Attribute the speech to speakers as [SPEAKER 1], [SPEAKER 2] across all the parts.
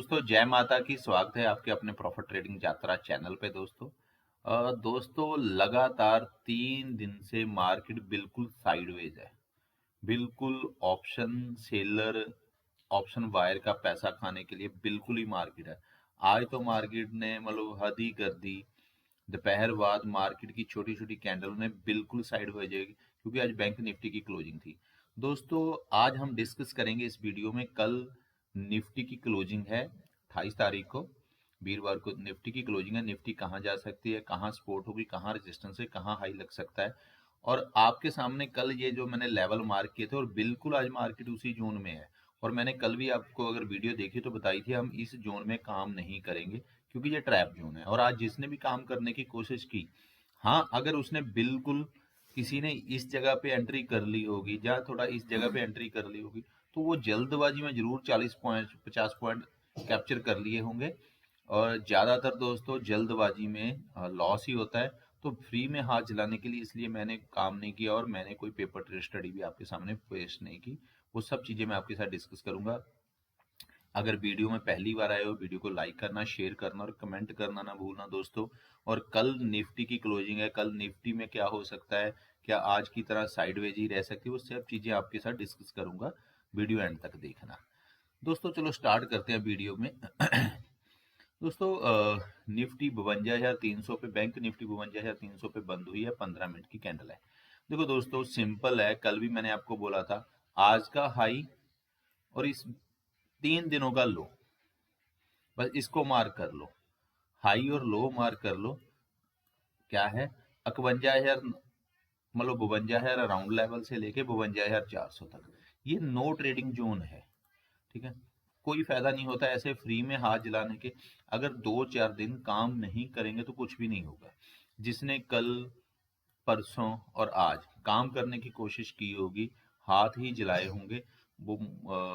[SPEAKER 1] दोस्तों जय माता की। स्वागत है आपके अपने प्रॉफिट ट्रेडिंग यात्रा चैनल पे। दोस्तों लगातार 3 दिन से मार्केट बिल्कुल साइडवेज है। बिल्कुल ऑप्शन सेलर ऑप्शन बायर का पैसा खाने के लिए बिल्कुल ही मार्केट है। आज तो मार्केट ने मतलब हद ही कर दी। दोपहर बाद मार्केट की छोटी छोटी कैंडल ने बिल्कुल साइड हो जाएगी क्योंकि आज बैंक निफ्टी की क्लोजिंग थी। दोस्तों आज हम डिस्कस करेंगे इस वीडियो में, कल निफ्टी की क्लोजिंग है 28 तारीख को, वीरवार को निफ्टी की क्लोजिंग है। निफ्टी कहाँ जा सकती है, कहाँ सपोर्ट होगी, कहाँ रेजिस्टेंस है, कहाँ हाई लग सकता है। और आपके सामने कल ये जो मैंने लेवल मार्क किए थे और बिल्कुल आज मार्केट उसी जोन में है। और मैंने कल भी आपको अगर वीडियो देखी तो बताई थी हम इस जोन में काम नहीं करेंगे क्योंकि ये ट्रैप जोन है। और आज जिसने भी काम करने की कोशिश की, हाँ अगर उसने बिल्कुल किसी ने इस जगह पे एंट्री कर ली होगी या थोड़ा इस जगह पे एंट्री कर ली होगी तो वो जल्दबाजी में जरूर 40 पॉइंट 50 पॉइंट कैप्चर कर लिए होंगे। और ज्यादातर दोस्तों जल्दबाजी में लॉस ही होता है। तो फ्री में हाथ जलाने के लिए इसलिए मैंने काम नहीं किया और मैंने कोई पेपर ट्रेड स्टडी भी आपके सामने पेश नहीं की। वो सब चीजें मैं आपके साथ डिस्कस करूंगा। अगर वीडियो में पहली बार आए हो वीडियो को लाइक करना, शेयर करना और कमेंट करना ना भूलना दोस्तों। और कल निफ्टी की क्लोजिंग है, कल निफ्टी में क्या हो सकता है, क्या आज की तरह साइडवेज ही रह सकती है, वो सब चीजें आपके साथ डिस्कस करूंगा। वीडियो एंड तक देखना दोस्तों। चलो स्टार्ट करते हैं वीडियो में। दोस्तों निफ्टी 52,300 पे, बैंक निफ्टी 52,300 पे बंद हुई है। 15 मिनट की कैंडल है। देखो दोस्तों सिंपल है, कल भी मैंने आपको बोला था आज का हाई और इस 3 दिनों का लो, बस इसको मार्क कर लो। हाई और लो मार्क कर लो। क्या है 51,000, मतलब 52,000 अराउंड लेवल से लेके 52,400 तक ये नो ट्रेडिंग जोन है। ठीक है, कोई फायदा नहीं होता ऐसे फ्री में हाथ जलाने के। अगर 2-4 दिन काम नहीं करेंगे तो कुछ भी नहीं होगा। जिसने कल परसों और आज काम करने की कोशिश की होगी, हाथ ही जलाए होंगे, वो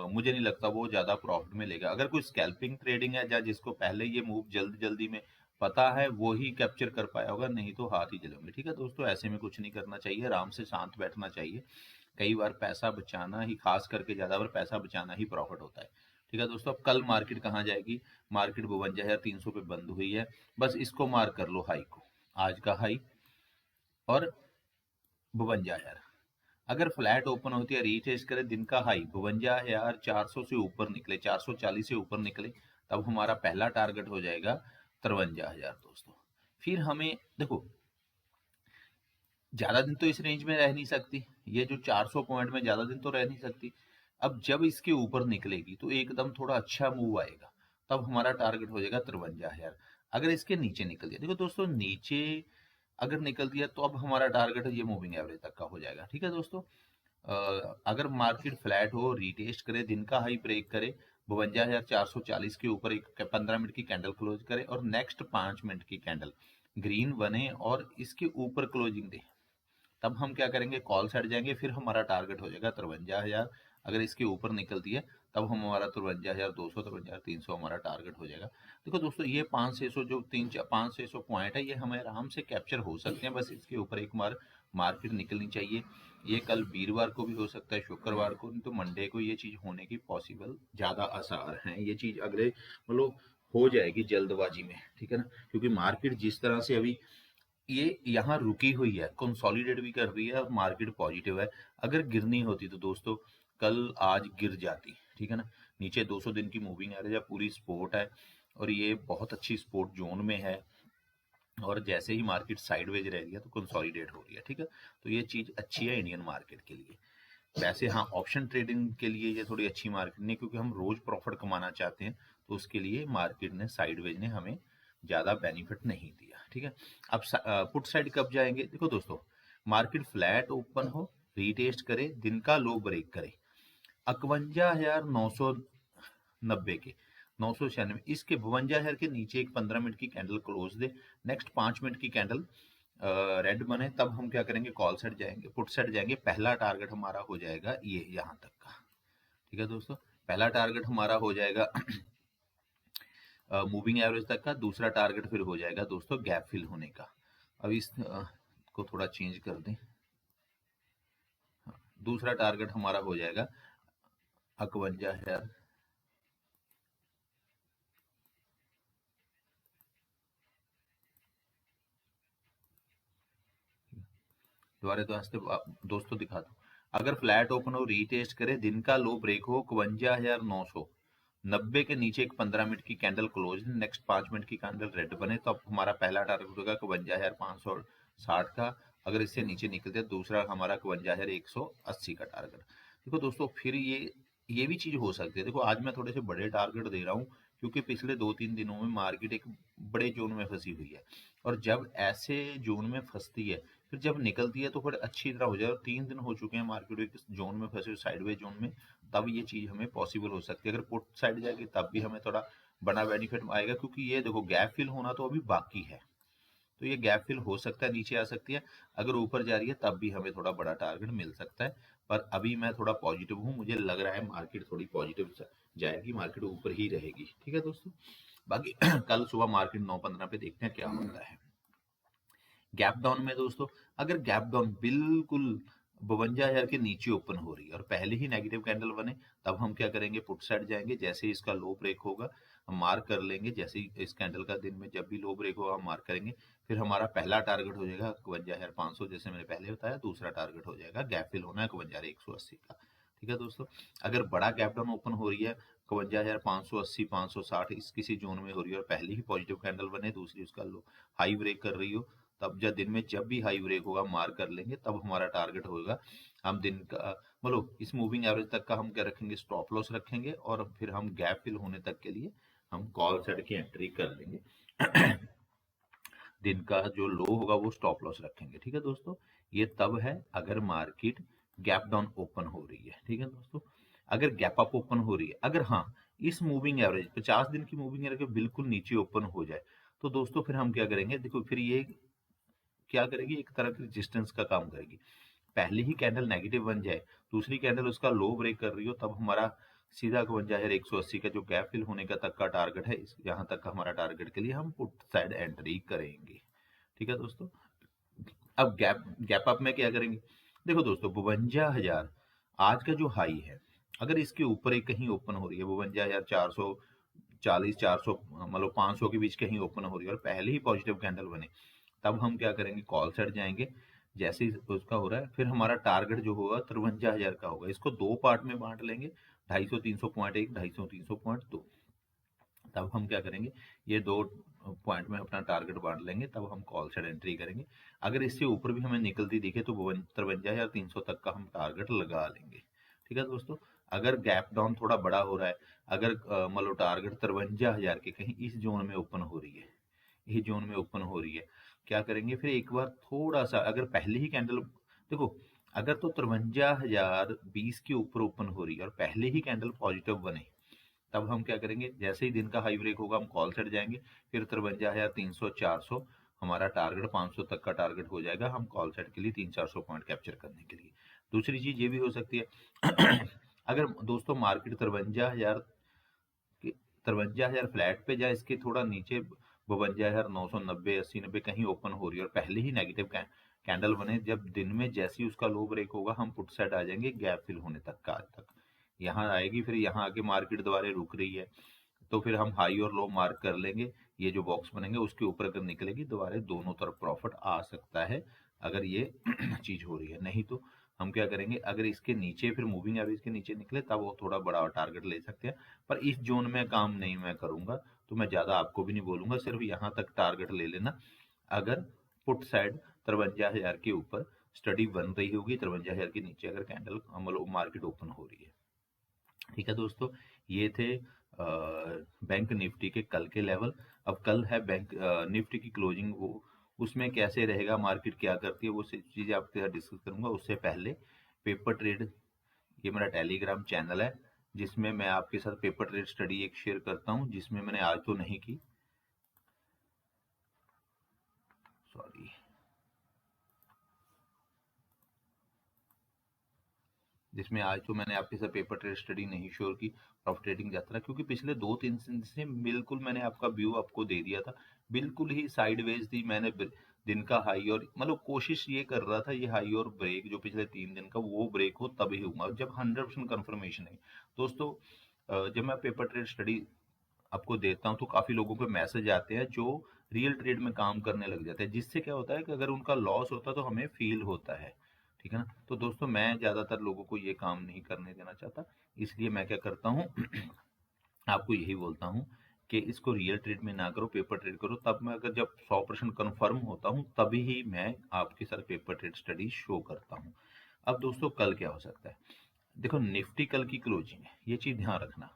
[SPEAKER 1] मुझे नहीं लगता वो ज्यादा प्रॉफिट में लेगा। अगर कोई स्कैल्पिंग ट्रेडिंग है या जिसको पहले ये मूव जल्दी जल्दी में पता है वो ही कैप्चर कर पाया होगा, नहीं तो हाथ ही जलेंगे। ठीक है दोस्तों, ऐसे में कुछ नहीं करना चाहिए, आराम से शांत बैठना चाहिए। कई बार पैसा बचाना ही, खास करके ज्यादा बार पैसा बचाना ही प्रॉफिट होता है। ठीक है दोस्तों, अब कल मार्केट कहाँ जाएगी? मार्केट 52,300 पे बंद हुई है, बस इसको मार्क कर लो हाई को, आज का हाई और 52,000। अगर फ्लैट ओपन होती है, रीटेस्ट करे, दिन का हाई 52,400 से ऊपर निकले, 440 से ऊपर निकले, तब हमारा पहला टारगेट हो जाएगा 53,000 दोस्तों। फिर हमें देखो ज्यादा दिन तो इस रेंज में रह नहीं सकती, ये जो 400 पॉइंट में ज्यादा दिन तो रह नहीं सकती। अब जब इसके ऊपर निकलेगी तो एकदम थोड़ा अच्छा मूव आएगा, तब हमारा टारगेट हो जाएगा 53,000। अगर इसके नीचे निकल गया, देखो दोस्तों नीचे अगर निकल दिया तो अब हमारा टारगेट ये मूविंग एवरेज तक का हो जाएगा। ठीक है दोस्तों, अगर मार्केट फ्लैट हो, रिटेस्ट करे, दिन का हाई ब्रेक करे, 52,440 के ऊपर एक 15 मिनट की कैंडल क्लोज करे और नेक्स्ट 5 मिनट की कैंडल ग्रीन बने और इसके ऊपर क्लोजिंग दे, तब हम क्या करेंगे, कॉल सेट जाएंगे, फिर हमारा टारगेट हो जाएगा 53,000। अगर इसके ऊपर निकलती है तब हम हमारा 53,200 53,300 हमारा टारगेट हो जाएगा। देखो दोस्तों ये 500-600 जो 500-600 पॉइंट है ये हमें आराम से कैप्चर हो सकते हैं, बस इसके ऊपर एक बार मार्केट निकलनी चाहिए। ये कल वीरवार को भी हो सकता है, शुक्रवार को, नहीं तो मंडे को ये चीज होने की पॉसिबल ज्यादा आसार है। ये चीज अगले मतलब हो जाएगी जल्दबाजी में। ठीक है ना, क्योंकि मार्केट जिस तरह से अभी ये यहाँ रुकी हुई है, कंसोलिडेट भी कर रही है और मार्केट पॉजिटिव है। अगर गिरनी होती तो दोस्तों कल आज गिर जाती। ठीक है ना, नीचे 200 दिन की मूविंग एवरेज है, पूरी सपोर्ट है और ये बहुत अच्छी सपोर्ट जोन में है। और जैसे ही मार्केट साइडवेज रह रही है तो कंसोलिडेट हो रही है। ठीक है, तो ये चीज अच्छी है इंडियन मार्केट के लिए। वैसे हाँ, ऑप्शन ट्रेडिंग के लिए ये थोड़ी अच्छी मार्केट नहीं, क्योंकि हम रोज प्रॉफिट कमाना चाहते हैं, तो उसके लिए मार्केट ने साइडवेज ने हमें ज्यादा बेनिफिट नहीं दिया। ठीक है, अब पुट साइड कब जाएंगे? देखो दोस्तों मार्केट फ्लैट ओपन हो, रीटेस्ट करे, दिन का लो ब्रेक करे 51,990 के 996, इसके 52,000 के नीचे एक 15 मिनट की कैंडल क्लोज दे, नेक्स्ट 5 मिनट की कैंडल रेड बने, तब हम क्या करेंगे, कॉल सेट जाएंगे, पुट सेट जाएंगे। पहला टारगेट हमारा हो जाएगा ये यहाँ तक का। ठीक है दोस्तों, पहला टारगेट हमारा हो जाएगा मूविंग एवरेज तक का। दूसरा टारगेट फिर हो जाएगा दोस्तों गैप फिल होने का। अब इस को थोड़ा चेंज कर दें। दूसरा टारगेट हमारा हो जाएगा 51,000 दोबारा दोस्तों दिखा दो। अगर फ्लैट ओपन हो, रीटेस्ट करे, दिन का लो ब्रेक हो 52,900, 90 के नीचे एक 15 मिनट की कैंडल क्लोज, नेक्स्ट 5 मिनट की कैंडल रेड बने, तो अब हमारा पहला टारगेट होगा 52,560 का। अगर इससे नीचे निकलते हैं, दूसरा हमारा 52,180 का टारगेट। देखो दोस्तों, फिर ये भी चीज हो सकती है। देखो आज मैं थोड़े से बड़े टारगेट दे रहा हूँ, क्योंकि पिछले 2-3 दिनों में मार्केट एक बड़े जोन में फंसी हुई है, और जब ऐसे जोन में फंसती है, फिर जब निकलती है तो फिर अच्छी तरह हो जाए। और 3 दिन हो चुके हैं मार्केट एक जोन में फंसे हुए, साइडवेज जोन में, तब ये चीज हमें पॉसिबल हो सकती है। अगर पुट साइड जाएगी तब भी हमें थोड़ा बड़ा बेनिफिट आएगा, क्योंकि ये देखो गैप फिल होना तो अभी बाकी है, तो ये गैप फिल हो सकता है, नीचे आ सकती है। अगर ऊपर जा रही है तब भी हमें थोड़ा बड़ा टारगेट मिल सकता है। पर अभी मैं थोड़ा पॉजिटिव हूँ, मुझे लग रहा है मार्केट थोड़ी पॉजिटिव जाएगी, मार्केट ऊपर ही रहेगी। ठीक है दोस्तों, बाकी कल सुबह मार्केट 9:15 पे देखते हैं क्या होता है। गैप डाउन में दोस्तों, अगर गैप डाउन बिल्कुल 52,000 के नीचे ओपन हो रही है और पहले ही नेगेटिव कैंडल बने, तब हम क्या करेंगे, पुट साइड जाएंगे। जैसे ही इसका लो ब्रेक होगा हम मार्क कर लेंगे, जैसे ही इस कैंडल का दिन में जब भी लो ब्रेक होगा हम मार्क करेंगे। फिर हमारा पहला टारगेट हो जाएगा 52,500, जैसे मैंने पहले बताया। दूसरा टारगेट हो जाएगा, गैप फिल होना है, 52,180 का। ठीक है दोस्तों, अगर बड़ा गैप डाउन ओपन हो रही है 52,580, 560 इस किसी जोन में हो रही है, और पहले ही पॉजिटिव कैंडल बने, दूसरी उसका लो हाई ब्रेक कर रही हो, तब जब दिन में जब भी हाई ब्रेक होगा मार्क कर लेंगे। तब हमारा टारगेट होगा, हम दिन का मतलब इस मूविंग एवरेज तक का हम क्या रखेंगे, स्टॉप लॉस रखेंगे, और फिर हम गैप फिल होने तक के लिए हम कॉल सेट की एंट्री कर लेंगे। दिन का जो लो होगा वो स्टॉप लॉस रखेंगे। ठीक है दोस्तों, ये तब है अगर मार्केट गैप डाउन ओपन हो रही है। ठीक है दोस्तों, अगर गैप अप ओपन हो रही है, अगर हाँ इस मूविंग एवरेज 50 दिन की मूविंग एवरेज बिल्कुल नीचे ओपन हो जाए, तो दोस्तों फिर हम क्या करेंगे, देखो फिर ये क्या करेगी, एक तरह की रेजिस्टेंस का काम करेगी। पहली ही कैंडल नेगेटिव बन जाए, दूसरी कैंडल उसका लो ब्रेक कर रही हो, तब हमारा सीधा 52,180 का जो गैप फिल होने का तक का टारगेट है, यहाँ तक का हमारा टारगेट के लिए हम पुट साइड एंट्री करेंगे। ठीक है दोस्तों, अब गैप गैप अप में क्या करेंगे, देखो दोस्तों 52,000 आज का जो हाई है, अगर इसके ऊपर एक कहीं ओपन हो रही है 52,440, 400 मतलब 500 के बीच कहीं ओपन हो रही है, और पहले ही पॉजिटिव कैंडल बने, तब हम क्या करेंगे, कॉल सेट जाएंगे। जैसे ही उसका हो रहा है, फिर हमारा टारगेट जो होगा 53,000 का होगा। इसको दो पार्ट में बांट लेंगे, 250-300 पॉइंट 1, 250-300 पॉइंट 2। तब हम क्या करेंगे, ये दो पॉइंट में अपना टारगेट बांट लेंगे, तब हम कॉल सेट एंट्री करेंगे। अगर इससे ऊपर भी हमें निकलती दिखे तो 53,300 तक का हम टारगेट लगा लेंगे। ठीक है दोस्तों, अगर गैप डाउन थोड़ा बड़ा हो रहा है, अगर मतलब टारगेट 53,000 के कहीं इस जोन में ओपन हो रही है, ये जोन में ओपन हो रही है, क्या करेंगे, फिर एक बार थोड़ा सा, अगर पहले ही कैंडल देखो, अगर तो 53,020 के ऊपर ओपन हो रही है और पहले ही कैंडल पॉजिटिव बने, तब हम क्या करेंगे, जैसे ही दिन का हाई ब्रेक होगा हम कॉल सेट जाएंगे। फिर 53,300, 400 हमारा टारगेट, 500 तक का टारगेट हो जाएगा, हम कॉल सेट के लिए 300-400 पॉइंट कैप्चर करने के लिए। दूसरी चीज ये भी हो सकती है अगर दोस्तों मार्केट 53,000 फ्लैट पे जाए, इसके थोड़ा नीचे 52,990, 80-90 कहीं ओपन हो रही है, और पहले ही नेगेटिव कैंडल बने, जब दिन में जैसे ही उसका लो ब्रेक होगा हम पुट साइड आ जाएंगे, गैप फिल होने तक का, आज तक यहाँ आएगी। फिर यहाँ आके मार्केट दोबारा रुक रही है, तो फिर हम हाई और लो मार्क कर लेंगे, ये जो बॉक्स बनेंगे उसके ऊपर अगर निकलेगी, दोबारा दोनों तरफ प्रॉफिट आ सकता है, अगर ये चीज हो रही है। नहीं तो हम क्या करेंगे, अगर इसके नीचे फिर मूविंग एवरेज के नीचे निकले, तब वो थोड़ा बड़ा टारगेट ले सकते हैं। पर इस जोन में काम नहीं मैं करूंगा, तो मैं ज्यादा आपको भी नहीं बोलूंगा, सिर्फ यहाँ तक टारगेट ले लेना। अगर पुट साइड 53,000 के ऊपर स्टडी बन रही होगी, 53,000 के नीचे अगर कैंडल मतलब मार्केट ओपन हो रही है। ठीक है दोस्तों, ये थे बैंक निफ्टी के कल के लेवल। अब कल है बैंक निफ्टी की क्लोजिंग, वो उसमें कैसे रहेगा, मार्केट क्या करती है, वो चीज़ें आपके साथ डिस्कस करूंगा। उससे पहले पेपर ट्रेड, ये मेरा टेलीग्राम चैनल है, जिसमें मैं आपके साथ पेपर ट्रेड स्टडी एक शेयर करता हूँ, जिसमें मैंने आज तो नहीं की, सॉरी, जिसमें आज तो मैंने आपके साथ पेपर ट्रेड स्टडी नहीं श्योर की, प्रॉफिट ट्रेडिंग यात्रा, क्योंकि पिछले 2-3 दिन से बिल्कुल मैंने आपका व्यू आपको दे दिया था, बिल्कुल ही साइडवेज थी। मैंने दिन का हाई और मतलब कोशिश ये कर रहा था, ये हाई और ब्रेक जो पिछले 3 दिन का वो ब्रेक हो तभी होगा, जब 100% कंफर्मेशन है। दोस्तों जब मैं पेपर ट्रेड स्टडी आपको देता हूँ तो काफी लोगों के मैसेज आते हैं जो रियल ट्रेड में काम करने लग जाते हैं, जिससे क्या होता है कि अगर उनका लॉस होता है तो हमें फील होता है। ठीक है ना। तो दोस्तों मैं ज़्यादातर लोगों को ये काम नहीं करने देना चाहता, इसलिए मैं क्या करता हूँ आपको यही बोलता हूँ कि इसको रियल ट्रेड में ना करो, पेपर ट्रेड करो। तब मैं अगर जब 100% कन्फर्म होता हूँ तभी ही मैं आपके साथ पेपर ट्रेड स्टडी शो करता हूँ। अब दोस्तों कल क्या हो सकता है, देखो निफ्टी कल की क्लोजिंग है, ये चीज ध्यान रखना।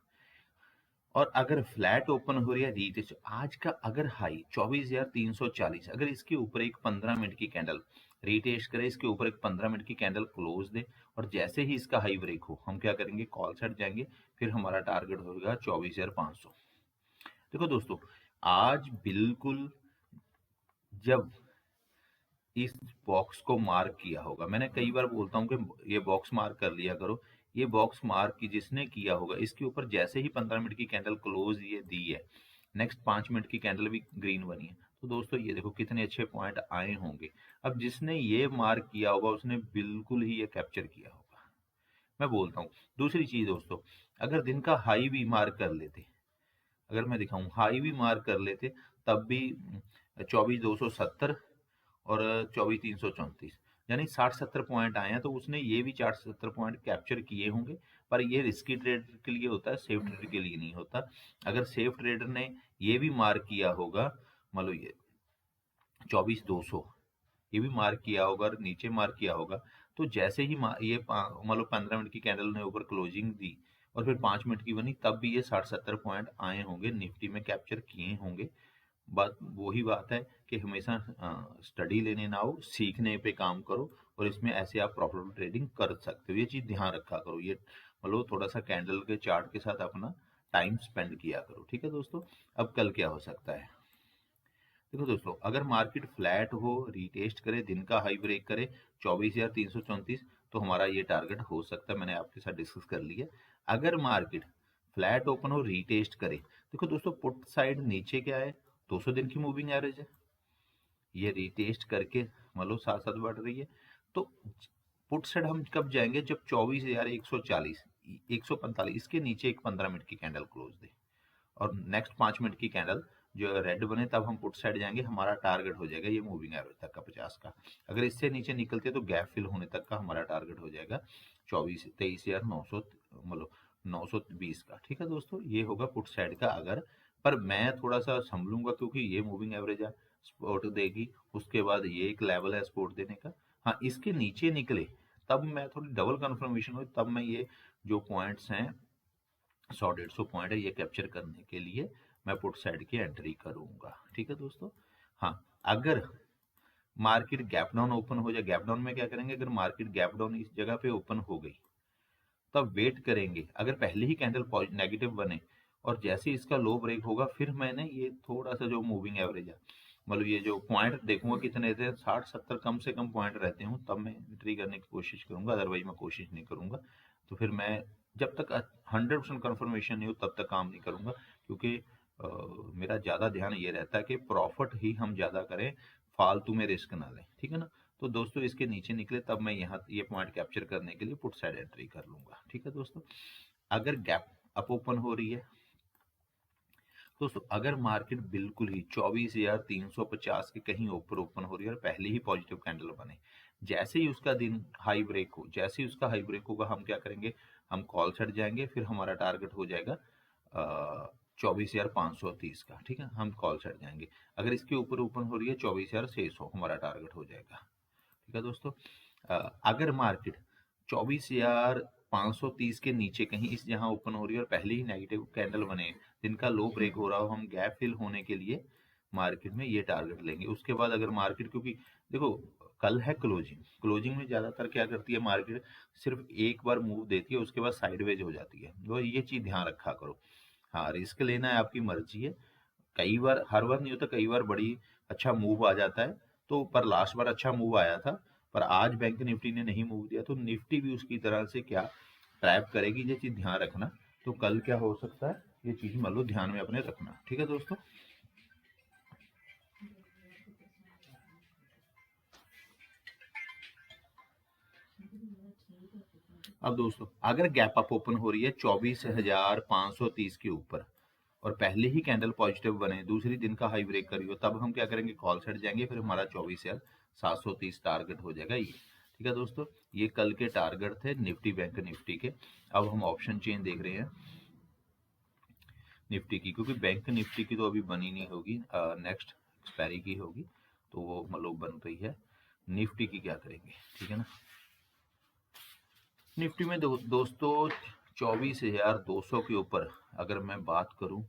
[SPEAKER 1] और अगर फ्लैट ओपन हो रही है रीटेस्ट, आज का अगर हाई 24,340, अगर इसके ऊपर एक 15 मिनट की कैंडल रीटेस्ट करे, इसके ऊपर एक 15 मिनट की कैंडल क्लोज दे, और जैसे ही इसका हाई ब्रेक हो हम क्या करेंगे, कॉल सेट जाएंगे, फिर हमारा टारगेट होगा 24,500। देखो दोस्तों, आज बिल्कुल जब इस बॉक्स को मार्क किया होगा, मैंने कई बार बोलता हूँ कि ये बॉक्स मार्क कर लिया करो, ये बॉक्स मार्क की जिसने किया होगा, इसके ऊपर जैसे ही 15 मिनट की कैंडल क्लोज ये दी है, नेक्स्ट 5 मिनट की कैंडल भी ग्रीन बनी है, तो दोस्तों ये देखो कितने अच्छे पॉइंट आए होंगे। अब जिसने ये मार्क किया होगा उसने बिल्कुल ही ये कैप्चर किया होगा, मैं बोलता हूँ। दूसरी चीज दोस्तों, अगर दिन का हाई भी मार्क कर लेते, अगर मैं दिखाऊं हाई भी मार्क कर लेते, तब भी 24,270 और 24,334, यानी 60-70 पॉइंट आए हैं, तो उसने ये भी 60-70 पॉइंट कैप्चर किए होंगे। पर ये रिस्की ट्रेडर के लिए होता है, सेफ ट्रेडर के लिए नहीं होता। अगर सेफ ट्रेडर ने ये भी मार्क किया होगा, मान लो ये 24,200 ये भी मार्क किया होगा और नीचे मार्क किया होगा, तो जैसे ही ये मान लो 15 मिनट की कैंडल ने ऊपर क्लोजिंग दी और फिर 5 मिनट की बनी, तब भी ये 60-70 पॉइंट आए होंगे, निफ्टी में कैप्चर किए होंगे। बात वही बात है कि हमेशा स्टडी लेने ना हो, सीखने पे काम करो, और इसमें ऐसे आप प्रॉफिटेबल ट्रेडिंग कर सकते हो। ये चीज ध्यान रखा करो, ये मतलब थोड़ा सा कैंडल के चार्ट के साथ अपना टाइम स्पेंड किया करो। ठीक है दोस्तों। अब कल क्या हो सकता है, देखो दोस्तों, अगर मार्केट फ्लैट हो, रीटेस्ट करे, दिन का हाई ब्रेक करे 24,334, तो हमारा ये टारगेट हो सकता है, मैंने आपके साथ डिस्कस कर लिया। अगर मार्केट फ्लैट ओपन हो, रीटेस्ट करे, देखो दोस्तों पुट साइड नीचे क्या है, 200 दिन की मूविंग एवरेज है, ये रीटेस्ट करके मान लो साथ साथ बढ़ रही है, तो पुट साइड हम कब जाएंगे, जब 24,140 145 इसके नीचे एक 15 मिनट की कैंडल क्लोज दे, और नेक्स्ट 5 मिनट की कैंडल जो रेड बने, तब हम पुट साइड जाएंगे, हमारा टारगेट हो जाएगा ये मूविंग एवरेज तक का 50 का। अगर इससे नीचे निकलते तो गैप फिल होने तक का हमारा टारगेट हो जाएगा 23,900, मतलब 920 का। ठीक है दोस्तों, ये होगा पुट साइड का। अगर पर मैं थोड़ा सा संभलूंगा, क्योंकि ये मूविंग एवरेज है, सपोर्ट देगी, उसके बाद ये एक लेवल है सपोर्ट देने का। हाँ, इसके नीचे निकले तब मैं थोड़ी डबल कंफर्मेशन हुई, तब मैं ये जो पॉइंट्स हैं 100-150 पॉइंट है, ये कैप्चर करने के लिए मैं पुट साइड की एंट्री करूंगा। ठीक है दोस्तों। हाँ, अगर मार्केट गैप डाउन ओपन हो जाए, गैप डाउन में क्या करेंगे, अगर मार्केट गैप डाउन इस जगह पे ओपन हो गई, तब वेट करेंगे, अगर पहले ही कैंडल नेगेटिव बने और जैसे इसका लो ब्रेक होगा, फिर मैंने ये थोड़ा सा जो मूविंग एवरेज है, मतलब ये जो पॉइंट देखूंगा कितने थे, 60-70 कम से कम पॉइंट रहते हूँ, तब मैं एंट्री करने की कोशिश करूंगा, अदरवाइज मैं कोशिश नहीं करूंगा। तो फिर मैं जब तक 100% कंफर्मेशन नहीं हो तब तक काम नहीं करूंगा, क्योंकि मेरा ज़्यादा ध्यान ये रहता है कि प्रॉफिट ही हम ज़्यादा करें, फालतू में रिस्क ना लें। ठीक है ना। तो दोस्तों इसके नीचे निकले तब मैं यहाँ ये पॉइंट कैप्चर करने के लिए पुट साइड एंट्री कर लूंगा। ठीक है दोस्तों। अगर गैप अप ओपन हो रही है, दोस्तों अगर मार्केट बिल्कुल ही 24,350 के कहीं ऊपर ओपन हो रही है और पहले ही पॉजिटिव कैंडल बने, जैसे ही उसका दिन हाई ब्रेक हो, जैसे ही उसका हाई ब्रेक होगा, हम क्या करेंगे, हम कॉल सेट जाएंगे, फिर हमारा टारगेट हो जाएगा 24,530 का। ठीक है, हम कॉल सेट जाएंगे। अगर इसके ऊपर ओपन हो रही है 24,600, हमारा टारगेट हो जाएगा। ठीक है दोस्तों। अगर मार्केट 24,530 के नीचे कहीं इस जहां ओपन हो रही है और पहले ही नेगेटिव कैंडल बने, दिन का लो ब्रेक हो रहा हो, हम गैप फिल होने के लिए मार्केट में ये टारगेट लेंगे। उसके बाद अगर मार्केट, क्योंकि देखो कल है क्लोजिंग, क्लोजिंग में ज्यादातर क्या करती है मार्केट, सिर्फ एक बार मूव देती है, उसके बाद साइडवेज हो जाती है, तो ये चीज ध्यान रखा करो। हाँ, रिस्क लेना है आपकी मर्जी है, कई बार, हर बार नहीं होता, कई बार बड़ी अच्छा मूव आ जाता है, तो पर लास्ट बार अच्छा मूव आया था, पर आज बैंक निफ्टी ने नहीं मूव दिया, तो निफ्टी भी उसकी तरह से क्या ट्रैप करेगी, ये चीज ध्यान रखना। तो कल क्या हो सकता है, ये चीज मान लो ध्यान में अपने रखना। ठीक है दोस्तों। अब दोस्तों अगर गैप अप ओपन हो रही है 24,530 के ऊपर और पहले ही कैंडल पॉजिटिव बने, दूसरी दिन का हाई ब्रेक करी हो, तब हम क्या करेंगे, कॉल साइड जाएंगे, फिर हमारा 24,730 टारगेट हो जाएगा ये। ठीक है दोस्तों, ये कल के टारगेट थे निफ्टी बैंक निफ्टी के। अब हम ऑप्शन चेन देख रहे हैं निफ्टी की, क्योंकि बैंक निफ्टी की तो अभी बनी नहीं होगी, नेक्स्ट एक्सपायरी की होगी, तो वो मतलब बन रही है। निफ्टी की क्या करेंगे, ठीक है ना। निफ्टी में दोस्तों 24,200 के ऊपर अगर मैं बात करूं,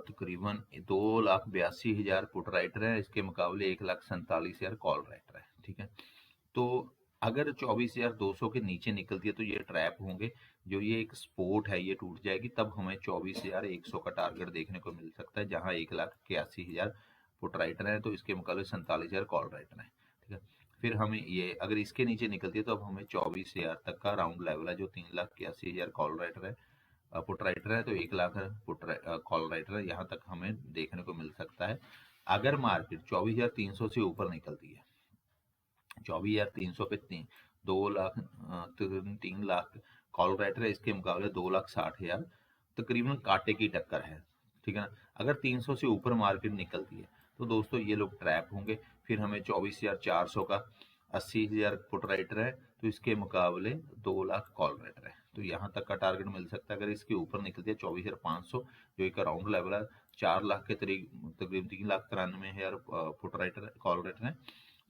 [SPEAKER 1] तकरीबन 2,82,000 पुट राइटर है, इसके मुकाबले 1,47,000 कॉल राइटर है। ठीक है, तो अगर 24,200 के नीचे निकलती है तो ये ट्रैप होंगे, जो ये एक सपोर्ट है ये टूट जाएगी, तब हमें 24,100 का टारगेट देखने को मिल सकता है, जहां 1,81,000 पुट राइटर है, तो इसके मुकाबले 47,000 कॉल राइटर है। ठीक है, फिर हमें ये अगर इसके नीचे निकलती है तो अब हमें 24,000 तक का राउंड लेवल है, जो 3,81,000 कॉल राइटर है, पुट राइटर है, तो 1,00,000 कॉल राइटर है, यहाँ तक हमें देखने को मिल सकता है। अगर मार्केट 24,300 से ऊपर निकलती है, 24,300 पे 2 लाख 3 लाख कॉल राइटर है, इसके मुकाबले 2,60,000 तकरीबन कांटे की टक्कर है। ठीक है ना, अगर 300 से ऊपर मार्केट निकलती है तो दोस्तों ये लोग ट्रैप होंगे, फिर हमें 24,400 का 80,000 पुट राइटर है, तो इसके मुकाबले 2 लाख कॉल राइटर है, तो यहाँ तक का टारगेट मिल सकता है। अगर इसके ऊपर निकलती है 24,500, जो एक राउंड लेवल है, 4 लाख के तकरीबन 3,93,000 पुट राइटर कॉल राइटर है,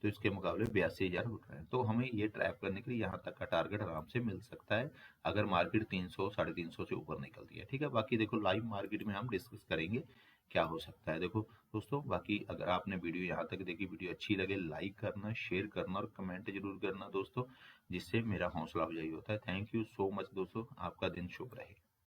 [SPEAKER 1] तो इसके मुकाबले 82,000 उठ रहे हैं, तो हमें ये ट्रैप करने के लिए यहाँ तक का टारगेट आराम से मिल सकता है, अगर मार्केट 300 350 से ऊपर निकलती है। ठीक है, बाकी देखो लाइव मार्केट में हम डिस्कस करेंगे क्या हो सकता है। देखो दोस्तों, बाकी अगर आपने वीडियो यहाँ तक देखी, वीडियो अच्छी लगे लाइक करना, शेयर करना और कमेंट जरूर करना दोस्तों, जिससे मेरा हौसला अफजाई होता है। थैंक यू सो मच दोस्तों, आपका दिन शुभ रहे।